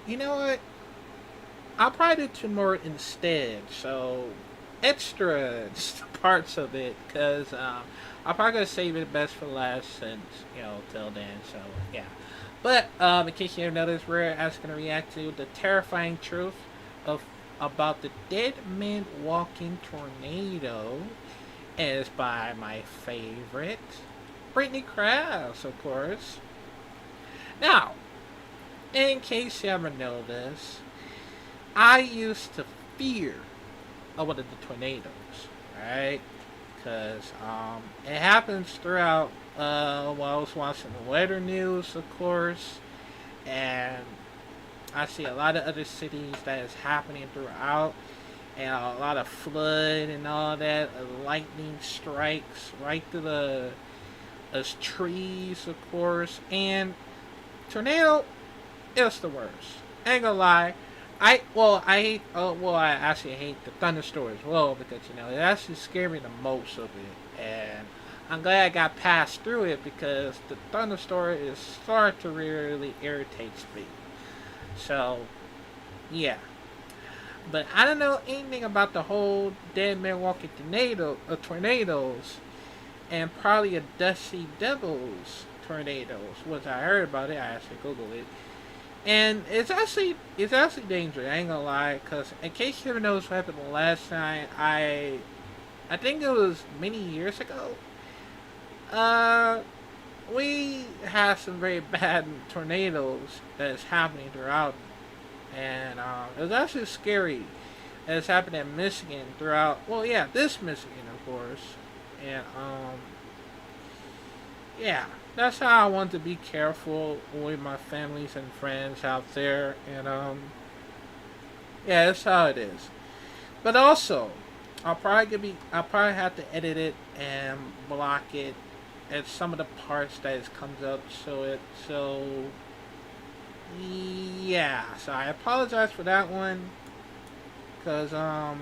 You know what? I'll probably do two more instead. So extra parts of it, because I'm probably gonna save it best for last, since till then. So yeah. But in case you haven't noticed, we're actually gonna react to the terrifying truth of about the dead man walking tornado. And it's by my favorite, Brittany Krause, of course. Now, in case you haven't noticed, I used to fear of one of the tornadoes, right? Because it happens throughout. While I was watching the weather news, of course, and I see a lot of other cities that is happening throughout, and a lot of flood and all that. Lightning strikes right through the trees, of course, and tornado is the worst. Ain't gonna lie. I hate I actually hate the thunderstorm as well, because it actually scared me the most of it, and I'm glad I got passed through it, because the thunderstorm is starting to really irritates me. So yeah, but I don't know anything about the whole dead man walking tornadoes, and probably a Dusty Devils tornadoes. Once I heard about it, I actually googled it, and it's actually dangerous. I ain't gonna lie, cause in case you ever noticed what happened the last time, I think it was many years ago. Uh, we had some very bad tornadoes that is happening throughout, and it was actually scary. It's happened in Michigan throughout. Well, yeah, this Michigan, of course, and yeah, that's how I want to be careful with my families and friends out there, and yeah, that's how it is. But also, I'll probably have to edit it and block it at some of the parts that it comes up, so yeah. So I apologize for that one, because I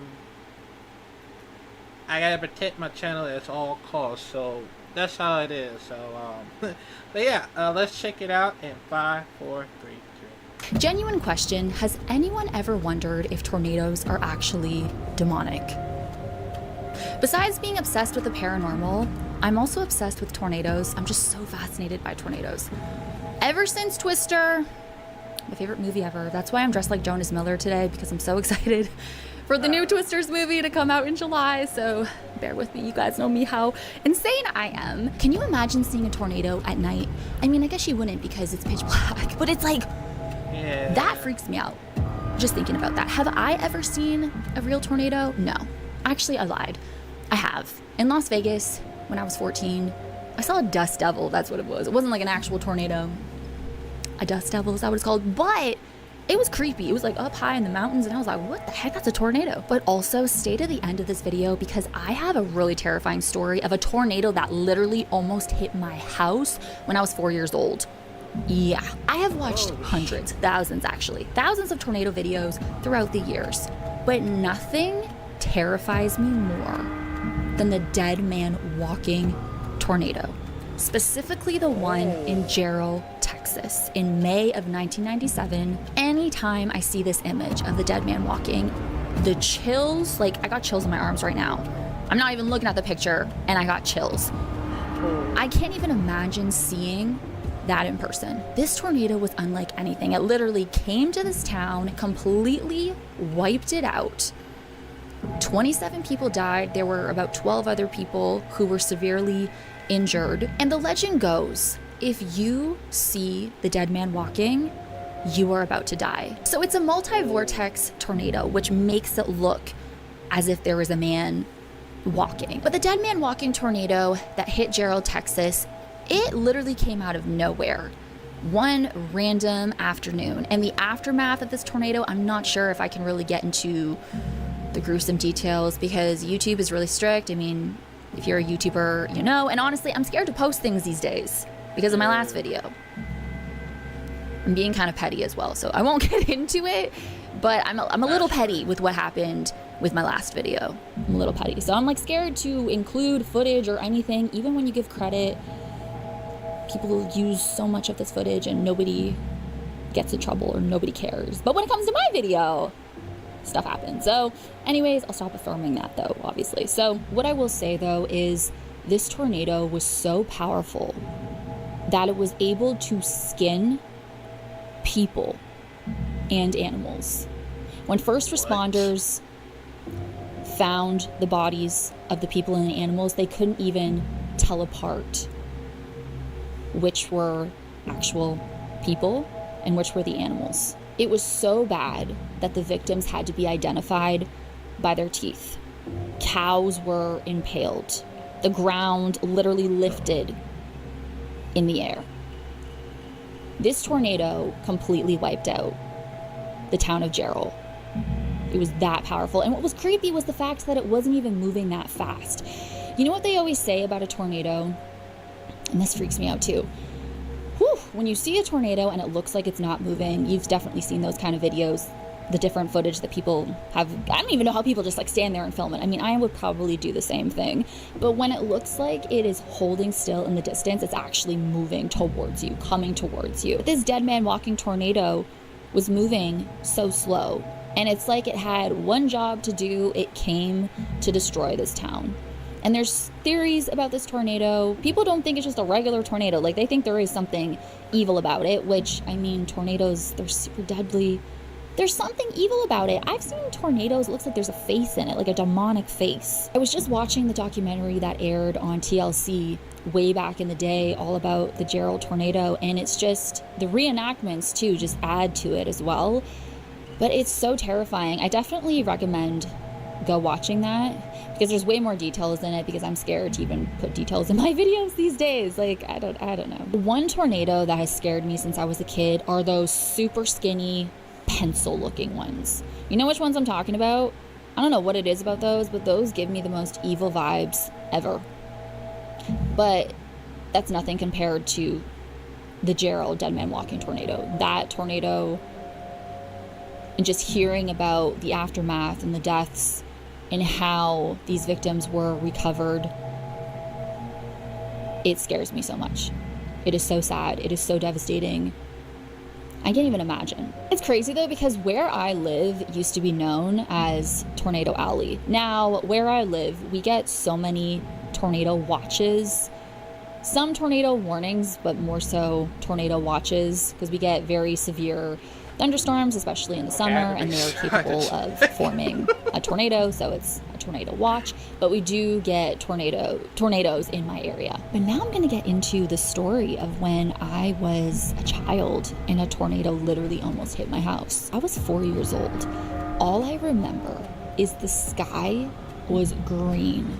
gotta protect my channel at all costs. So that's how it is. So but yeah, let's check it out in five, four, three, two. Genuine question, has anyone ever wondered if tornadoes are actually demonic? Besides being obsessed with the paranormal, I'm also obsessed with tornadoes. I'm just so fascinated by tornadoes. Ever since Twister, my favorite movie ever. That's why I'm dressed like Jonas Miller today, because I'm so excited for the new Twisters movie to come out in July. So bear with me, you guys know me how insane I am. Can you imagine seeing a tornado at night? I mean, I guess you wouldn't, because it's pitch black, but it's like, Yeah. that freaks me out. Just thinking about that. Have I ever seen a real tornado? No. Actually, I lied. I have. In Las Vegas, when I was 14, I saw a dust devil. That's what it was. It wasn't like an actual tornado. A dust devil, is that what it's called? But it was creepy. It was like up high in the mountains, and I was like, what the heck? That's a tornado. But also, stay to the end of this video, because I have a really terrifying story of a tornado that literally almost hit my house when I was 4 years old. Yeah, I have watched hundreds, thousands actually, thousands of tornado videos throughout the years, but nothing terrifies me more than the dead man walking tornado. Specifically the one in Jarrell, Texas in May of 1997. Anytime I see this image of the dead man walking, the chills, like I got chills in my arms right now. I'm not even looking at the picture and I got chills. I can't even imagine seeing that in person. This tornado was unlike anything. It literally came to this town, completely wiped it out. 27 people died. There were about 12 other people who were severely injured. And the legend goes, if you see the dead man walking, you are about to die. So it's a multi-vortex tornado, which makes it look as if there was a man walking. But the dead man walking tornado that hit Jarrell, Texas, it literally came out of nowhere. One random afternoon. And the aftermath of this tornado, I'm not sure if I can really get into the gruesome details, because YouTube is really strict. I mean, if you're a YouTuber, you know. And honestly, I'm scared to post things these days because of my last video. I'm being kind of petty as well, so I won't get into it. But I'm a little petty with what happened with my last video. I'm a little petty. So I'm like scared to include footage or anything, even when you give credit. People use so much of this footage and nobody gets in trouble or nobody cares. But when it comes to my video, stuff happens. So anyways, I'll stop affirming that though, obviously. So what I will say though is this tornado was so powerful that it was able to skin people and animals. When first responders found the bodies of the people and the animals, they couldn't even tell apart which were actual people and which were the animals. It was so bad that the victims had to be identified by their teeth. Cows were impaled. The ground literally lifted in the air. This tornado completely wiped out the town of Jarrell. It was that powerful. And what was creepy was the fact that it wasn't even moving that fast. You know what they always say about a tornado? And this freaks me out too. Whew, when you see a tornado and it looks like it's not moving, you've definitely seen those kind of videos, the different footage that people have. I don't even know how people just like stand there and film it. I mean, I would probably do the same thing. But when it looks like it is holding still in the distance, it's actually moving towards you, coming towards you. This dead man walking tornado was moving so slow. And it's like it had one job to do. It came to destroy this town. And there's theories about this tornado. People don't think it's just a regular tornado. Like, they think there is something evil about it, which, I mean, tornadoes, they're super deadly. There's something evil about it. I've seen tornadoes, it looks like there's a face in it, like a demonic face. I was just watching the documentary that aired on TLC way back in the day, all about the Jarrell tornado, and it's just, the reenactments too just add to it as well. But it's so terrifying. I definitely recommend go watching that, because there's way more details in it, because I'm scared to even put details in my videos these days. Like, I don't know. The one tornado that has scared me since I was a kid are those super skinny pencil looking ones. You know which ones I'm talking about? I don't know what it is about those, but those give me the most evil vibes ever. But that's nothing compared to the Jarrell dead man walking tornado. That tornado, and just hearing about the aftermath and the deaths and how these victims were recovered, it scares me so much. It is so sad. It is so devastating. I can't even imagine. It's crazy though, because where I live used to be known as Tornado Alley. Now, where I live, we get so many tornado watches. Some tornado warnings, but more so tornado watches, because we get very severe thunderstorms, especially in the summer, and they're capable of forming a tornado, so it's a tornado watch. But we do get tornadoes in my area. But now I'm gonna get into the story of when I was a child and a tornado literally almost hit my house. I was 4 years old. All I remember is the sky was green,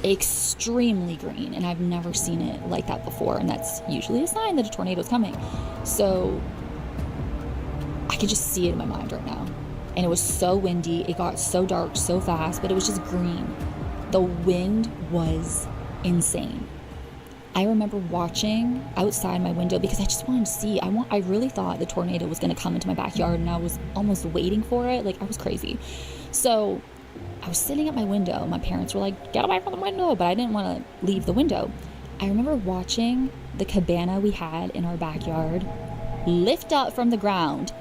extremely green, and I've never seen it like that before, and that's usually a sign that a tornado is coming. So I could just see it in my mind right now. And it was so windy. It got so dark so fast, but it was just green. The wind was insane. I remember watching outside my window because I just wanted to see. I really thought the tornado was going to come into my backyard, and I was almost waiting for it. Like, I was crazy. So I was sitting at my window. My parents were like, get away from the window, but I didn't want to leave the window. I remember watching the cabana we had in our backyard lift up from the ground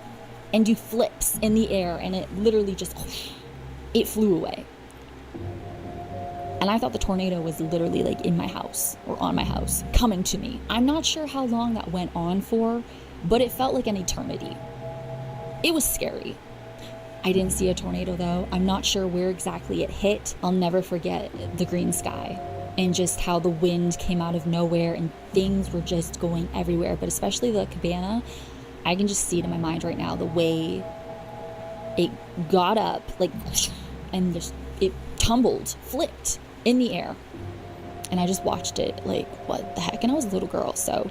and do flips in the air, and it literally just, it flew away. And I thought the tornado was literally like in my house or on my house, coming to me. I'm not sure how long that went on for, but it felt like an eternity. It was scary. I didn't see a tornado though. I'm not sure where exactly it hit. I'll never forget the green sky and just how the wind came out of nowhere and things were just going everywhere, but especially the cabana. I can just see it in my mind right now, the way it got up, like, and just, it tumbled, flipped in the air. And I just watched it, like, what the heck? And I was a little girl, so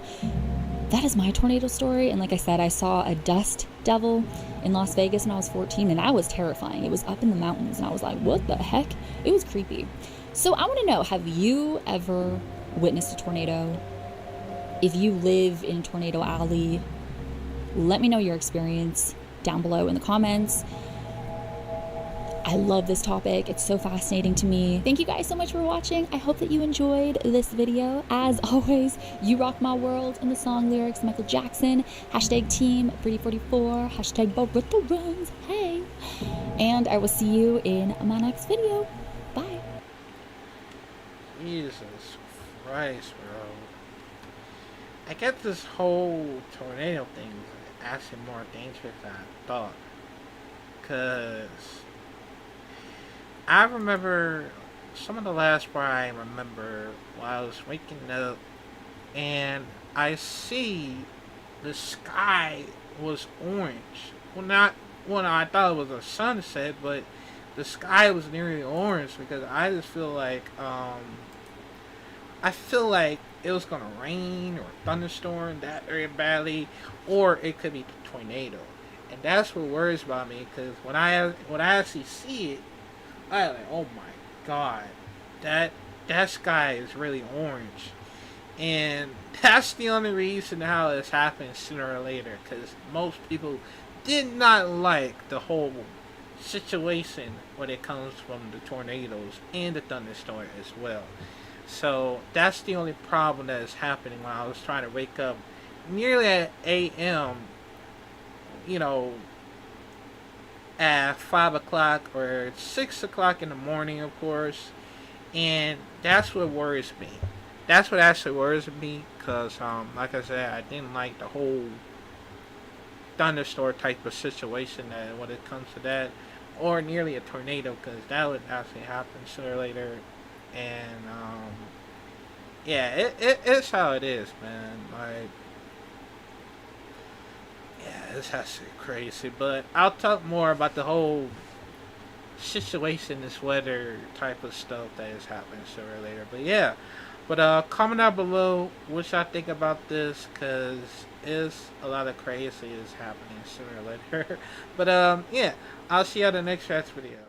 that is my tornado story. And like I said, I saw a dust devil in Las Vegas when I was 14, and that was terrifying. It was up in the mountains, and I was like, what the heck? It was creepy. So I want to know, have you ever witnessed a tornado? If you live in Tornado Alley, let me know your experience down below in the comments. I love this topic. It's so fascinating to me. Thank you guys so much for watching. I hope that you enjoyed this video. As always, you rock my world in the song lyrics. Michael Jackson, hashtag team Pretty44, hashtag Barreto runs. Hey. And I will see you in my next video. Bye. Jesus Christ, bro. I get this whole tornado thing is actually more dangerous than I thought. Because I remember some of the last part I remember while I was waking up and I see the sky was orange. Well, not when I thought it was a sunset, but the sky was nearly orange because I just feel like it was gonna rain or thunderstorm that very badly, or it could be a tornado, and that's what worries about me. Because when I actually see it, I like, oh my god, that sky is really orange, and that's the only reason how it's happening sooner or later. Because most people did not like the whole situation when it comes from the tornadoes and the thunderstorm as well. So that's the only problem that is happening when I was trying to wake up nearly at AM, you know, at 5 o'clock or 6 o'clock in the morning, of course. And that's what worries me. That's what actually worries me because, like I said, I didn't like the whole thunderstorm type of situation that when it comes to that, or nearly a tornado, because that would actually happen sooner or later. And yeah, it's how it is, man. Like, yeah, it's actually crazy. But I'll talk more about the whole situation, this weather type of stuff that is happening sooner or later. But yeah, but comment down below what y'all think about this, because it's a lot of crazy is happening sooner or later. But yeah, I'll see you on the next Rats video.